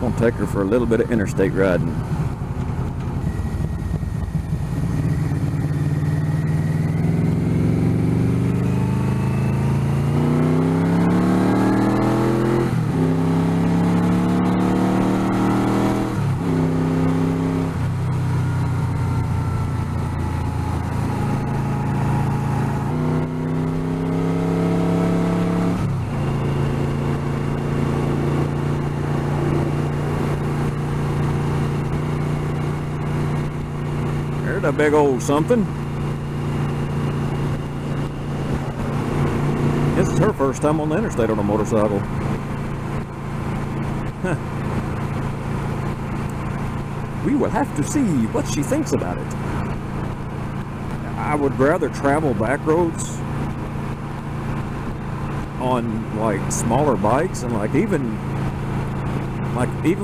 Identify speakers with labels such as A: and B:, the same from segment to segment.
A: Gonna take her for a little bit of interstate riding. There's a big old something. This is her first time on the interstate on a motorcycle. Huh. We will have to see what she thinks about it. I would rather travel back roads on like smaller bikes, and like even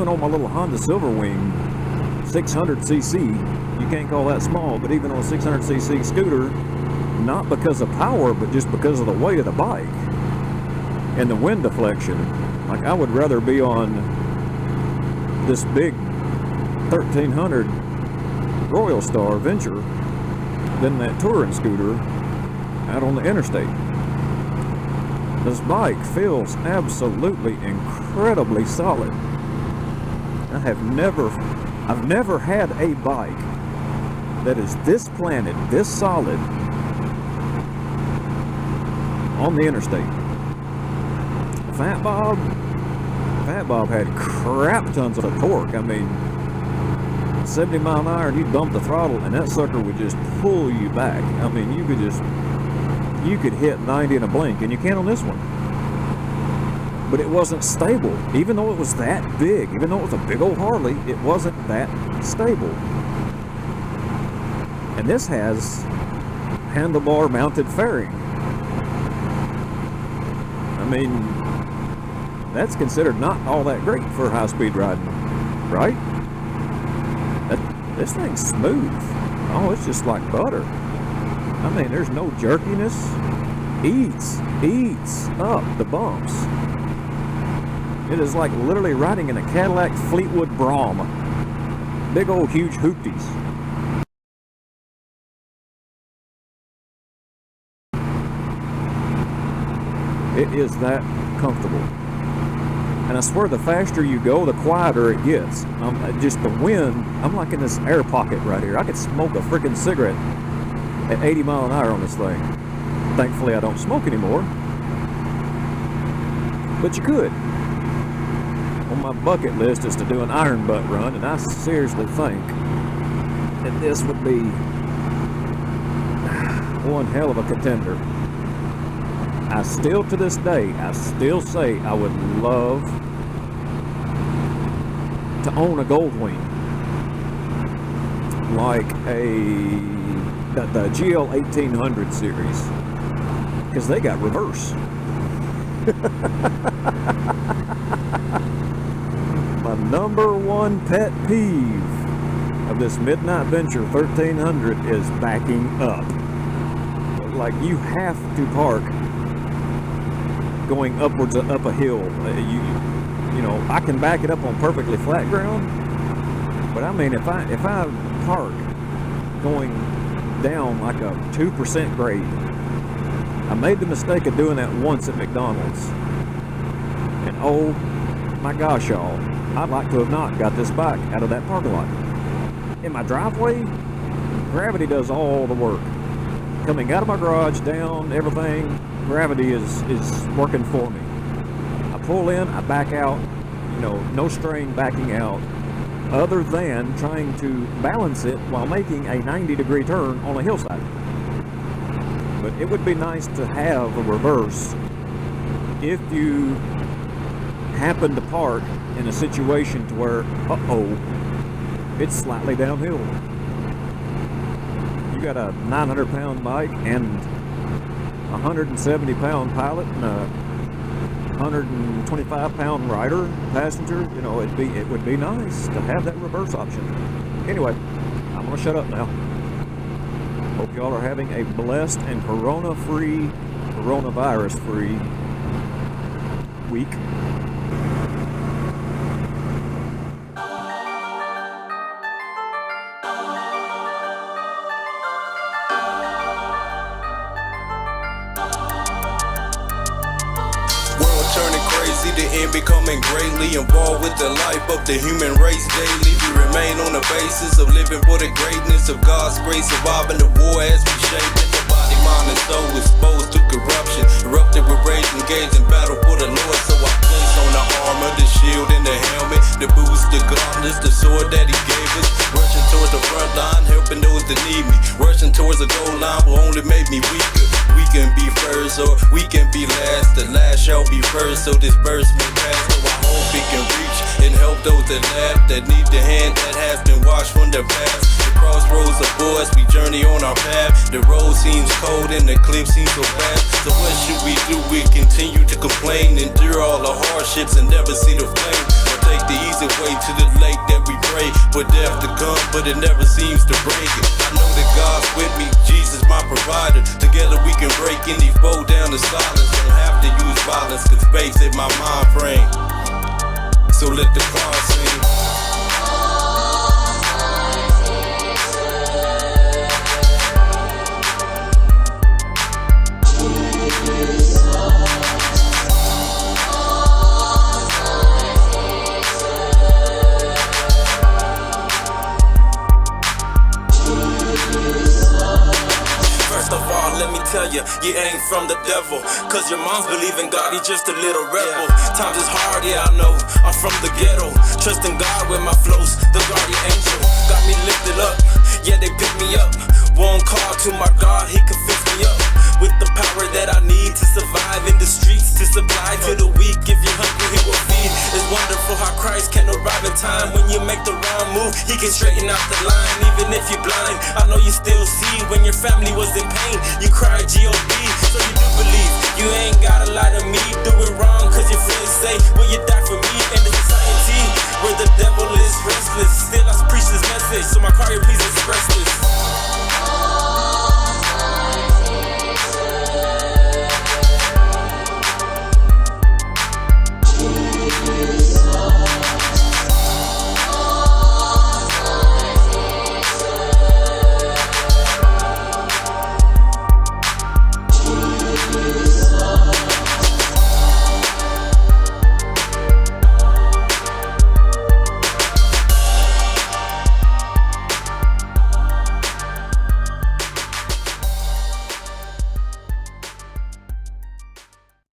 A: on my little Honda Silverwing 600cc. You can't call that small, but even on a 600cc scooter, not because of power, but just because of the weight of the bike and the wind deflection. Like, I would rather be on this big 1300 Royal Star Venture than that touring scooter out on the interstate. This bike feels absolutely incredibly solid. I've never had a bike that is this planted, this solid on the interstate. Fat Bob had crap tons of torque. I mean, 70 mile an hour, and you dump the throttle, and that sucker would just pull you back. I mean, you could hit 90 in a blink, and you can't on this one. But it wasn't stable. Even though it was that big, even though it was a big old Harley, it wasn't that stable. And this has handlebar mounted fairing. I mean, that's considered not all that great for high-speed riding, right? This thing's smooth. Oh, it's just like butter. I mean, there's no jerkiness. Eats up the bumps. It is like literally riding in a Cadillac Fleetwood Brougham. Big old huge hoopties. It is that comfortable. And I swear, the faster you go, the quieter it gets. Just the wind, I'm like in this air pocket right here. I could smoke a freaking cigarette at 80 mile an hour on this thing. Thankfully, I don't smoke anymore. But you could. On my bucket list is to do an iron butt run, and I seriously think that this would be one hell of a contender. I still, to this day, I still say I would love to own a Goldwing, like the GL 1800 series, because they got reverse. My number one pet peeve of this Midnight Venture 1300 is backing up. Like, you have to park going upwards up a hill. You know, I can back it up on perfectly flat ground, but I mean, if I park going down like a 2% grade, I made the mistake of doing that once at McDonald's, and oh my gosh, y'all, I'd like to have not got this bike out of that parking lot. In my driveway, gravity does all the work. Coming out of my garage, down, everything, gravity is working for me. I pull in, I back out, you know, no strain backing out, other than trying to balance it while making a 90-degree turn on a hillside. But it would be nice to have a reverse if you happen to park in a situation to where, it's slightly downhill. You got a 900-pound bike and a 170-pound pilot and a 125-pound rider, passenger. You know, it would be nice to have that reverse option. Anyway, I'm gonna shut up now. Hope y'all are having a blessed and coronavirus-free week.
B: and becoming greatly involved with the life of the human race daily. We remain on the basis of living for the greatness of God's grace, surviving the war as we shape it. The body, mind, and soul exposed to corruption, erupted with rage, engaged in battle for the Lord. So I place on the armor, the shield, and the helmet, the boots, the gauntlets, the sword that He gave us. Rushing towards the front line, helping those that need me. Rushing towards the goal line will only make me weaker. We can be first or we can be last. The last shall be first, so this verse may pass. So I hope it can reach and help those that laugh, that need the hand that has been washed from their past. The crossroads of boys, we journey on our path. The road seems cold and the cliff seems so fast. So what should we do? We continue to complain, endure all the hardships and never see the flame. Or take the easy way to the lake that we pray for death to come, but it never seems to break it. I know that God's with me, Jesus my provider. Together we can break any foe down to silence. Don't have to use violence, cause faith in my mind frame. So let the choir sing.
C: Let me tell you, you ain't from the devil. Cause your mom's believe in God, he just a little rebel. Times is hard, yeah, I know, I'm from the ghetto. Trusting God with my flows, the guardian angel. Got me lifted up, yeah, they pick me up. One call to my God, he can fix me up. With the power that I need to survive in the streets, to supply to the weak. If you're hungry, he will feed. It's wonderful how Christ can arrive in time. When you make the wrong move, he can straighten out the line. Even if you're blind, I know you still see. When your family was in pain, you cried G.O.D. So you do believe, you ain't gotta lie to me. Do it wrong cause your friends say